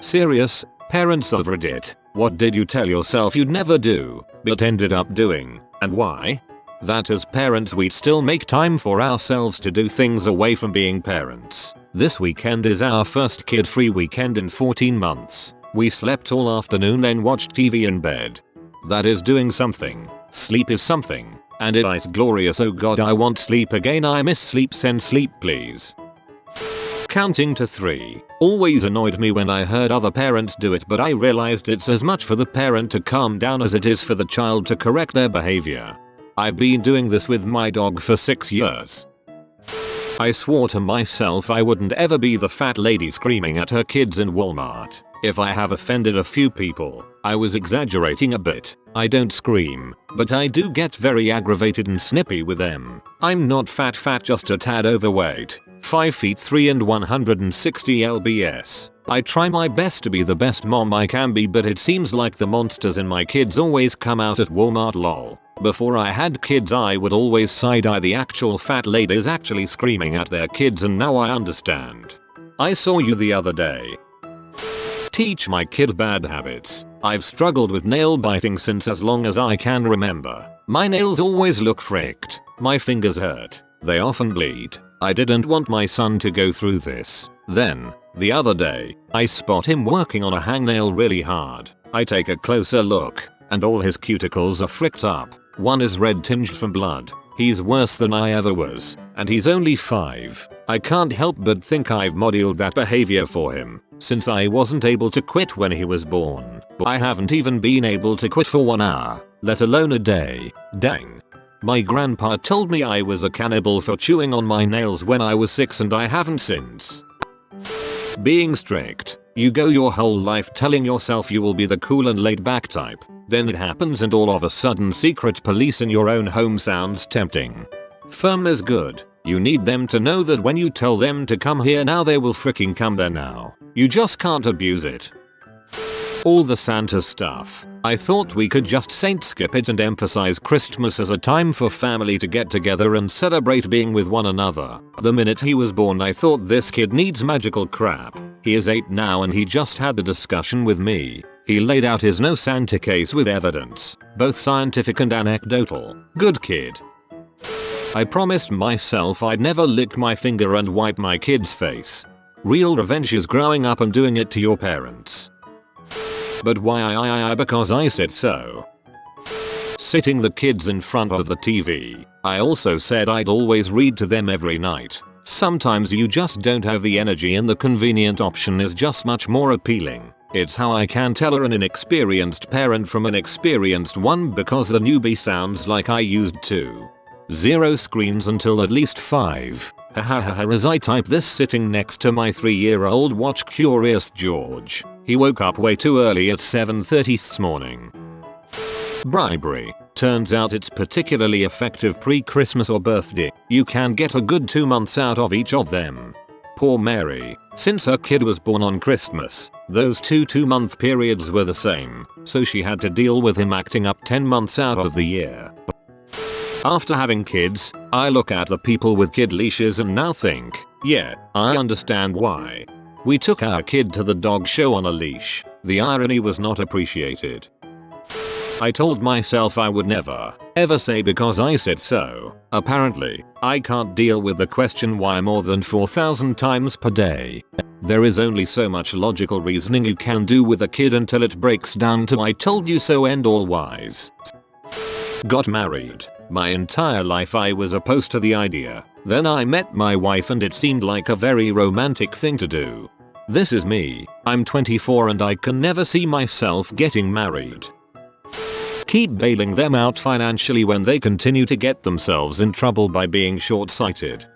Serious, parents of Reddit, what did you tell yourself you'd never do, but ended up doing, and why? That as parents we'd still make time for ourselves to do things away from being parents. This weekend is our first kid-free weekend in 14 months. We slept all afternoon then watched TV in bed. That is doing something. Sleep is something. And it is glorious. Oh god, I want sleep again. I miss sleep. Send sleep please. Counting to 3. Always annoyed me when I heard other parents do it, but I realized it's as much for the parent to calm down as it is for the child to correct their behavior. I've been doing this with my dog for 6 years. I swore to myself I wouldn't ever be the fat lady screaming at her kids in Walmart. If I have offended a few people, I was exaggerating a bit. I don't scream, but I do get very aggravated and snippy with them. I'm not fat, just a tad overweight. 5 feet 3 and 160 lbs. I try my best to be the best mom I can be, but it seems like the monsters in my kids always come out at Walmart. Lol. Before I had kids I would always side-eye the actual fat ladies actually screaming at their kids, and now I understand. I saw you the other day. Teach my kid bad habits. I've struggled with nail biting since as long as I can remember. My nails always look fricked. My fingers hurt. They often bleed. I didn't want my son to go through this. Then, the other day, I spot him working on a hangnail really hard. I take a closer look, and all his cuticles are fricked up. One is red tinged from blood. He's worse than I ever was, and he's only 5. I can't help but think I've modeled that behavior for him, since I wasn't able to quit when he was born. I haven't even been able to quit for 1 hour, let alone a day. Dang. My grandpa told me I was a cannibal for chewing on my nails when I was 6, and I haven't since. Being strict. You go your whole life telling yourself you will be the cool and laid back type. Then it happens and all of a sudden secret police in your own home sounds tempting. Firm is good. You need them to know that when you tell them to come here now they will freaking come there now. You just can't abuse it. All the Santa stuff. I thought we could just saint skip it and emphasize Christmas as a time for family to get together and celebrate being with one another. The minute he was born I thought this kid needs magical crap. He is 8 now and he just had the discussion with me. He laid out his no Santa case with evidence, both scientific and anecdotal. Good kid. I promised myself I'd never lick my finger and wipe my kid's face. Real revenge is growing up and doing it to your parents. But why? Because I said so. Sitting the kids in front of the TV. I also said I'd always read to them every night. Sometimes you just don't have the energy and the convenient option is just much more appealing. It's how I can tell an inexperienced parent from an experienced one, because the newbie sounds like I used to. 0 screens until at least 5. Hahaha as I type this sitting next to my 3-year-old watch Curious George. He woke up way too early at 7:30 this morning. Bribery. Turns out it's particularly effective pre-Christmas or birthday. You can get a good 2 months out of each of them. Poor Mary. Since her kid was born on Christmas, those 2-month periods were the same, so she had to deal with him acting up 10 months out of the year. After having kids, I look at the people with kid leashes and now think, yeah, I understand why. We took our kid to the dog show on a leash. The irony was not appreciated. I told myself I would never, ever say because I said so. Apparently, I can't deal with the question why more than 4,000 times per day. There is only so much logical reasoning you can do with a kid until it breaks down to I told you so end all wise. Got married. My entire life I was opposed to the idea. Then I met my wife and it seemed like a very romantic thing to do. This is me. I'm 24 and I can never see myself getting married. Keep bailing them out financially when they continue to get themselves in trouble by being short-sighted.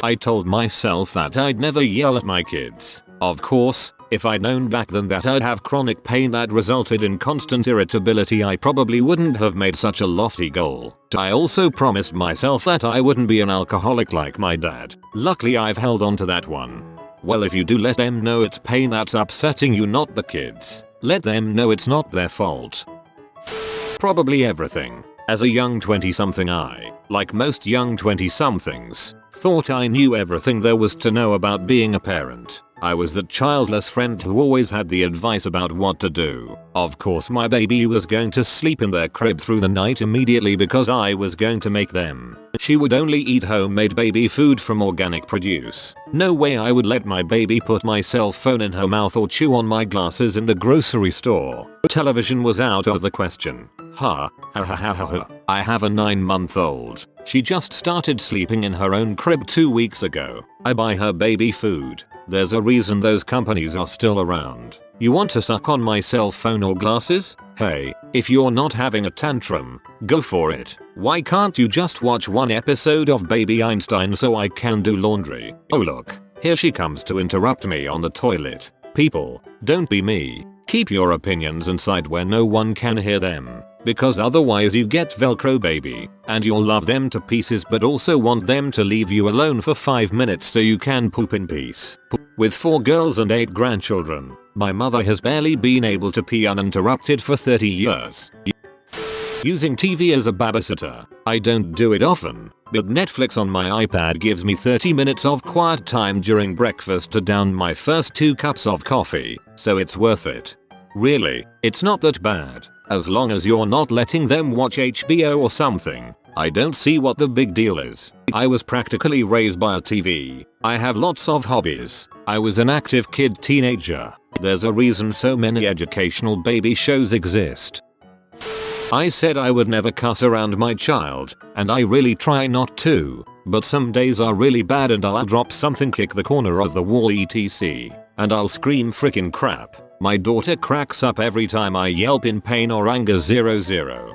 I told myself that I'd never yell at my kids. Of course, if I'd known back then that I'd have chronic pain that resulted in constant irritability, I probably wouldn't have made such a lofty goal. I also promised myself that I wouldn't be an alcoholic like my dad. Luckily I've held on to that one. Well, if you do let them know it's pain that's upsetting you, not the kids. Let them know it's not their fault. Probably everything. As a young 20-something I, like most young 20-somethings, thought I knew everything there was to know about being a parent. I was that childless friend who always had the advice about what to do. Of course my baby was going to sleep in their crib through the night immediately because I was going to make them. She would only eat homemade baby food from organic produce. No way I would let my baby put my cell phone in her mouth or chew on my glasses in the grocery store. Television was out of the question. Ha ha ha ha ha. I have a 9-month-old. She just started sleeping in her own crib 2 weeks ago. I buy her baby food. There's a reason those companies are still around. You want to suck on my cell phone or glasses? Hey, if you're not having a tantrum, go for it. Why can't you just watch one episode of Baby Einstein so I can do laundry? Oh look, here she comes to interrupt me on the toilet. People, don't be me. Keep your opinions inside where no one can hear them. Because otherwise you get Velcro baby, and you'll love them to pieces but also want them to leave you alone for 5 minutes so you can poop in peace. With 4 girls and 8 grandchildren, my mother has barely been able to pee uninterrupted for 30 years. Using TV as a babysitter, I don't do it often, but Netflix on my iPad gives me 30 minutes of quiet time during breakfast to down my first 2 cups of coffee, so it's worth it. Really, it's not that bad. As long as you're not letting them watch HBO or something, I don't see what the big deal is. I was practically raised by a TV. I have lots of hobbies. I was an active kid teenager. There's a reason so many educational baby shows exist. I said I would never cuss around my child, and I really try not to, but some days are really bad and I'll drop something, kick the corner of the wall etc. And I'll scream frickin' crap. My daughter cracks up every time I yelp in pain or anger 00.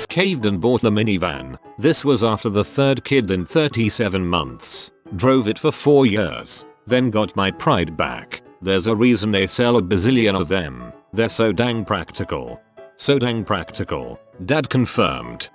Caved and bought the minivan. This was after the 3rd kid in 37 months. Drove it for 4 years. Then got my pride back. There's a reason they sell a bazillion of them. They're so dang practical. So dang practical. Dad confirmed.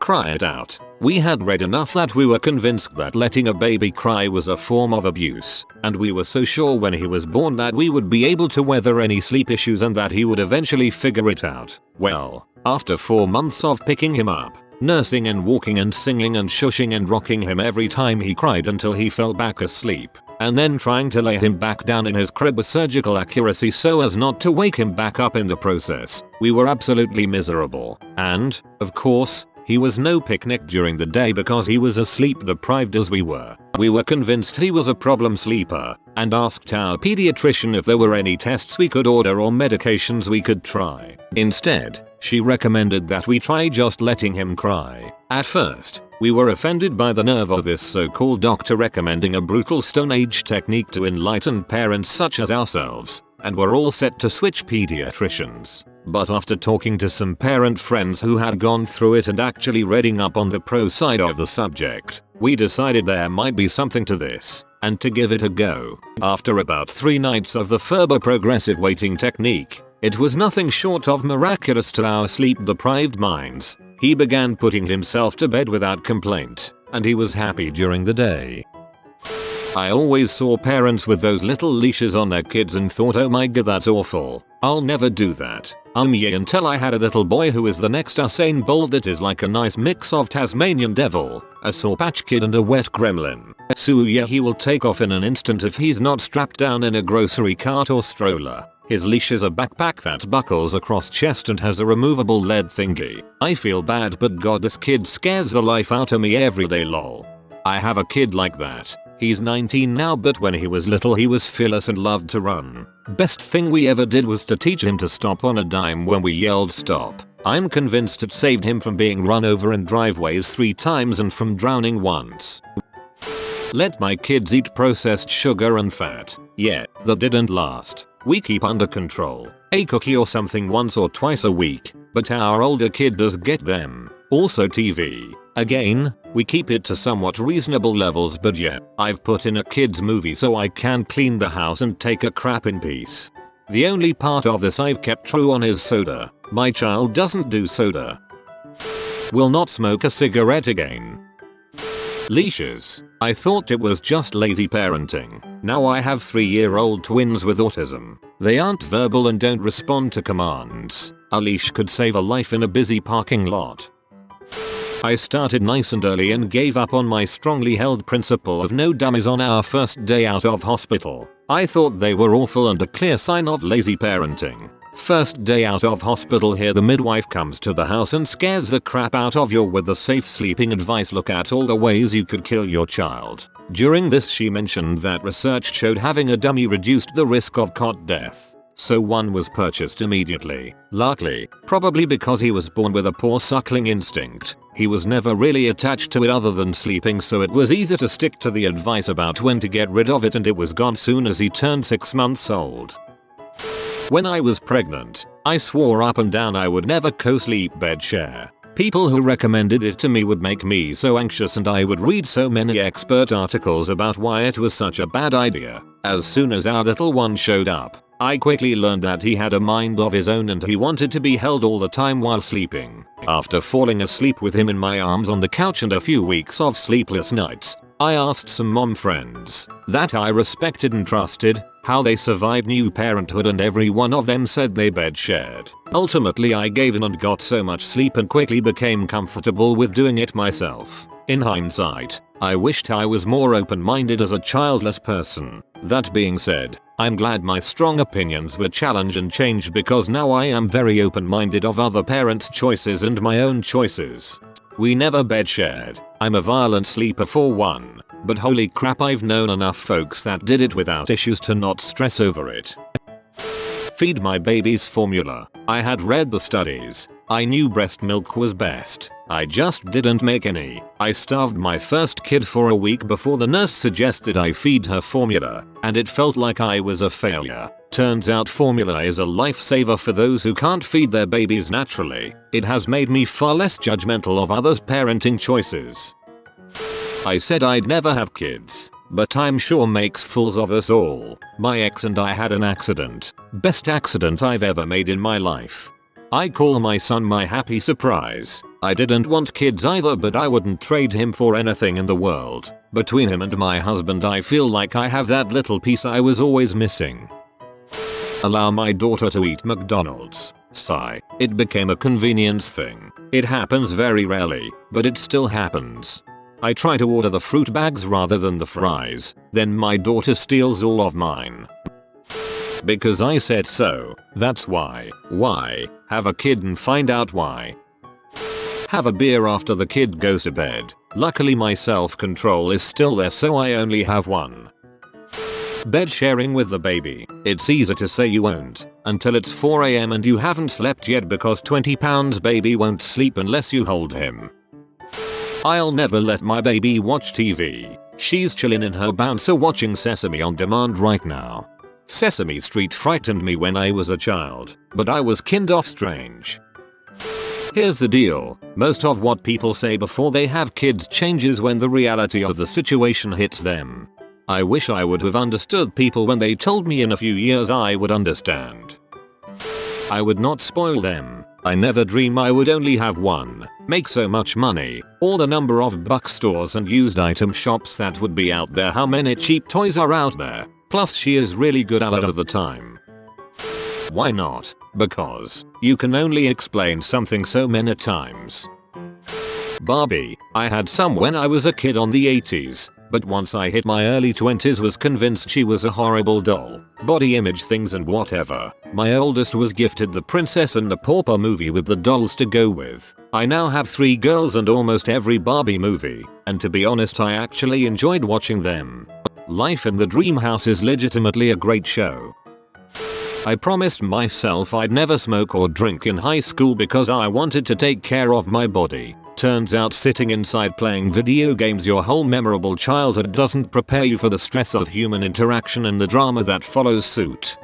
Cry it out. We had read enough that we were convinced that letting a baby cry was a form of abuse, and we were so sure when he was born that we would be able to weather any sleep issues and that he would eventually figure it out. Well, after 4 months of picking him up, nursing and walking and singing and shushing and rocking him every time he cried until he fell back asleep, and then trying to lay him back down in his crib with surgical accuracy so as not to wake him back up in the process, we were absolutely miserable. And, of course, he was no picnic during the day because he was as sleep deprived as we were. We were convinced he was a problem sleeper and asked our pediatrician if there were any tests we could order or medications we could try. Instead, she recommended that we try just letting him cry. At first, we were offended by the nerve of this so-called doctor recommending a brutal Stone Age technique to enlighten parents such as ourselves, and were all set to switch pediatricians. But after talking to some parent friends who had gone through it and actually reading up on the pro side of the subject, we decided there might be something to this, and to give it a go. After about 3 nights of the Ferber progressive waiting technique, it was nothing short of miraculous to our sleep-deprived minds. He began putting himself to bed without complaint, and he was happy during the day. I always saw parents with those little leashes on their kids and thought, oh my god, that's awful. I'll never do that. Yeah, until I had a little boy who is the next Usain Bolt that is like a nice mix of Tasmanian devil, a Sour Patch Kid and a wet gremlin. So yeah, he will take off in an instant if he's not strapped down in a grocery cart or stroller. His leash is a backpack that buckles across chest and has a removable lead thingy. I feel bad, but god, this kid scares the life out of me every day lol. I have a kid like that. He's 19 now, but when he was little he was fearless and loved to run. Best thing we ever did was to teach him to stop on a dime when we yelled stop. I'm convinced it saved him from being run over in driveways 3 times and from drowning once. Let my kids eat processed sugar and fat. Yeah, that didn't last. We keep under control. A cookie or something once or twice a week, but our older kid does get them. Also TV. Again, we keep it to somewhat reasonable levels, but yeah, I've put in a kids movie so I can clean the house and take a crap in peace. The only part of this I've kept true on is soda. My child doesn't do soda. Will not smoke a cigarette again. Leashes. I thought it was just lazy parenting. Now I have 3-year-old twins with autism. They aren't verbal and don't respond to commands. A leash could save a life in a busy parking lot. I started nice and early and gave up on my strongly held principle of no dummies on our first day out of hospital. I thought they were awful and a clear sign of lazy parenting. First day out of hospital, here the midwife comes to the house and scares the crap out of you with the safe sleeping advice. Look at all the ways you could kill your child. During this she mentioned that research showed having a dummy reduced the risk of cot death. So one was purchased immediately. Luckily, probably because he was born with a poor suckling instinct, he was never really attached to it other than sleeping, so it was easy to stick to the advice about when to get rid of it, and it was gone soon as he turned 6 months old. When I was pregnant, I swore up and down I would never co-sleep bed share. People who recommended it to me would make me so anxious, and I would read so many expert articles about why it was such a bad idea. As soon as our little one showed up, I quickly learned that he had a mind of his own and he wanted to be held all the time while sleeping. After falling asleep with him in my arms on the couch and a few weeks of sleepless nights, I asked some mom friends that I respected and trusted how they survived new parenthood, and every one of them said they bed shared. Ultimately I gave in and got so much sleep and quickly became comfortable with doing it myself. In hindsight, I wished I was more open-minded as a childless person. That being said, I'm glad my strong opinions were challenged and changed, because now I am very open-minded of other parents' choices and my own choices. We never bed shared. I'm a violent sleeper for one, but holy crap, I've known enough folks that did it without issues to not stress over it. Feed my babies formula. I had read the studies. I knew breast milk was best. I just didn't make any. I starved my first kid for a week before the nurse suggested I feed her formula, and it felt like I was a failure. Turns out formula is a lifesaver for those who can't feed their babies naturally. It has made me far less judgmental of others' parenting choices. I said I'd never have kids, but time sure makes fools of us all. My ex and I had an accident. Best accident I've ever made in my life. I call my son my happy surprise. I didn't want kids either, but I wouldn't trade him for anything in the world. Between him and my husband, I feel like I have that little piece I was always missing. Allow my daughter to eat McDonald's. Sigh. It became a convenience thing. It happens very rarely, but it still happens. I try to order the fruit bags rather than the fries, then my daughter steals all of mine. Because I said so, that's why. Why? Have a kid and find out why. Have a beer after the kid goes to bed. Luckily my self-control is still there, so I only have one. Bed sharing with the baby. It's easy to say you won't, until it's 4 AM and you haven't slept yet, because 20 pounds baby won't sleep unless you hold him. I'll never let my baby watch TV. She's chillin' in her bouncer watching Sesame on demand right now. Sesame Street frightened me when I was a child, but I was kind of strange. Here's the deal, most of what people say before they have kids changes when the reality of the situation hits them. I wish I would have understood people when they told me in a few years I would understand. I would not spoil them. I never dream I would only have one. Make so much money. All the number of buck stores and used item shops that would be out there. How many cheap toys are out there? Plus she is really good at it at the time. Why not? Because you can only explain something so many times. Barbie. I had some when I was a kid on the 80s. But once I hit my early 20s was convinced she was a horrible doll, body image things and whatever. My oldest was gifted the Princess and the Pauper movie with the dolls to go with. I now have 3 girls and almost every Barbie movie, and to be honest I actually enjoyed watching them. Life in the Dream House is legitimately a great show. I promised myself I'd never smoke or drink in high school because I wanted to take care of my body. Turns out sitting inside playing video games your whole memorable childhood doesn't prepare you for the stress of human interaction and the drama that follows suit.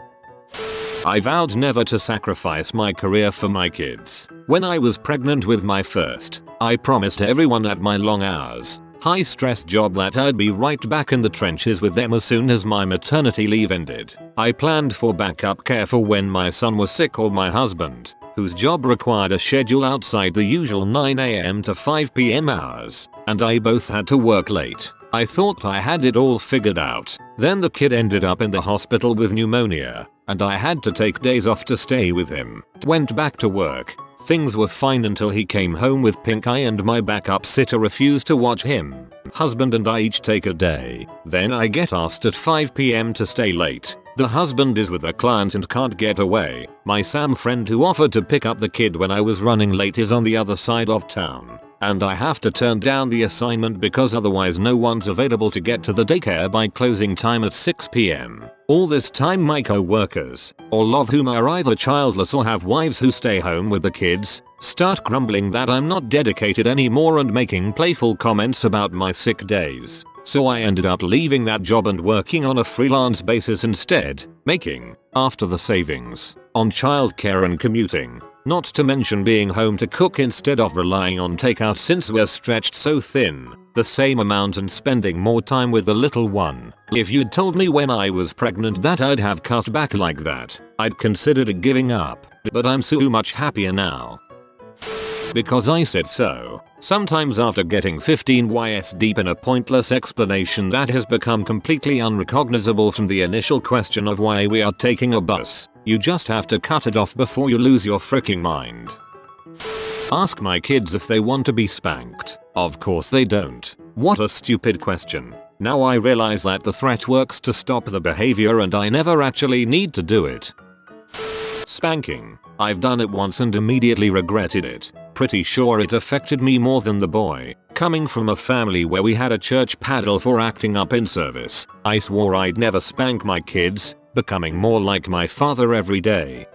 I vowed never to sacrifice my career for my kids. When I was pregnant with my first, I promised everyone at my long hours, high stress job that I'd be right back in the trenches with them as soon as my maternity leave ended. I planned for backup care for when my son was sick or my husband, whose job required a schedule outside the usual 9 AM to 5 PM hours, and I both had to work late. I thought I had it all figured out. Then the kid ended up in the hospital with pneumonia, and I had to take days off to stay with him. Went back to work, Things were fine until he came home with pink eye and my backup sitter refused to watch him. Husband and I each take a day. Then I get asked at 5 PM to stay late. The husband is with a client and can't get away. My Sam friend who offered to pick up the kid when I was running late is on the other side of town. And I have to turn down the assignment because otherwise no one's available to get to the daycare by closing time at 6 PM. All this time my co-workers, all of whom are either childless or have wives who stay home with the kids, start grumbling that I'm not dedicated anymore and making playful comments about my sick days. So I ended up leaving that job and working on a freelance basis instead, making, after the savings, on childcare and commuting. Not to mention being home to cook instead of relying on takeout since we're stretched so thin, the same amount and spending more time with the little one. If you'd told me when I was pregnant that I'd have cut back like that, I'd considered giving up, but I'm so much happier now. Because I said so. Sometimes after getting 15 ys deep in a pointless explanation that has become completely unrecognizable from the initial question of why we are taking a bus, you just have to cut it off before you lose your freaking mind. Ask my kids if they want to be spanked. Of course they don't. What a stupid question. Now I realize that the threat works to stop the behavior and I never actually need to do it. Spanking. I've done it once and immediately regretted it. Pretty sure it affected me more than the boy. Coming from a family where we had a church paddle for acting up in service, I swore I'd never spank my kids, becoming more like my father every day.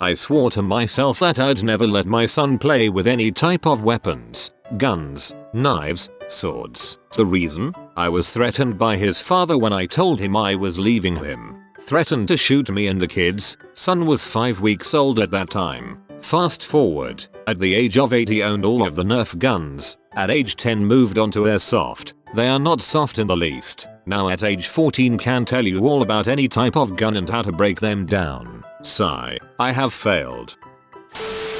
I swore to myself that I'd never let my son play with any type of weapons, guns, knives, swords. The reason? I was threatened by his father when I told him I was leaving him. Threatened to shoot me and the kids. Son was 5 weeks old at that time. Fast forward, at the age of 8 he owned all of the Nerf guns. At age 10 moved on to airsoft. They are not soft in the least. Now at age 14 can tell you all about any type of gun and how to break them down. Sigh. I have failed.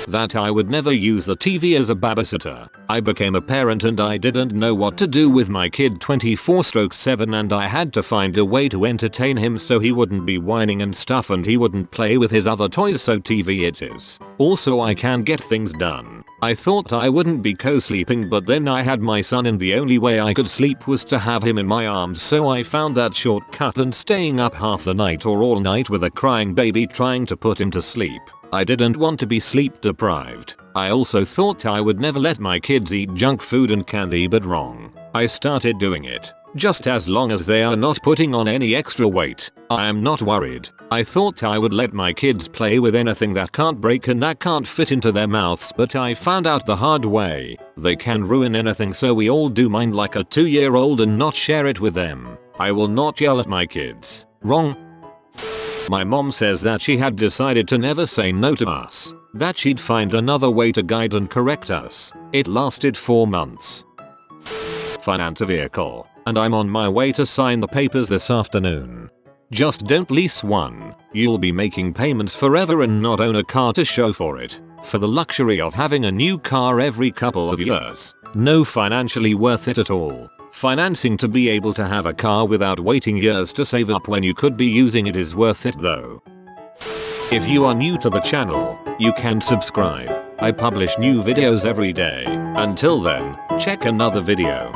That I would never use the TV as a babysitter. I became a parent and I didn't know what to do with my kid 24/7 and I had to find a way to entertain him so he wouldn't be whining and stuff and he wouldn't play with his other toys, so TV it is. Also I can get things done. I thought I wouldn't be co-sleeping, but then I had my son and the only way I could sleep was to have him in my arms, so I found that shortcut and staying up half the night or all night with a crying baby trying to put him to sleep. I didn't want to be sleep deprived. I also thought I would never let my kids eat junk food and candy, but wrong. I started doing it. Just as long as they are not putting on any extra weight, I am not worried. I thought I would let my kids play with anything that can't break and that can't fit into their mouths, but I found out the hard way. They can ruin anything, so we all do mine like a 2-year-old and not share it with them. I will not yell at my kids. Wrong. My mom says that she had decided to never say no to us. That she'd find another way to guide and correct us. It lasted 4 months. Finance a vehicle, and I'm on my way to sign the papers this afternoon. Just don't lease one. You'll be making payments forever and not own a car to show for it. For the luxury of having a new car every couple of years. No, financially worth it at all. Financing to be able to have a car without waiting years to save up when you could be using it is worth it though. If you are new to the channel, you can subscribe. I publish new videos every day. Until then, check another video.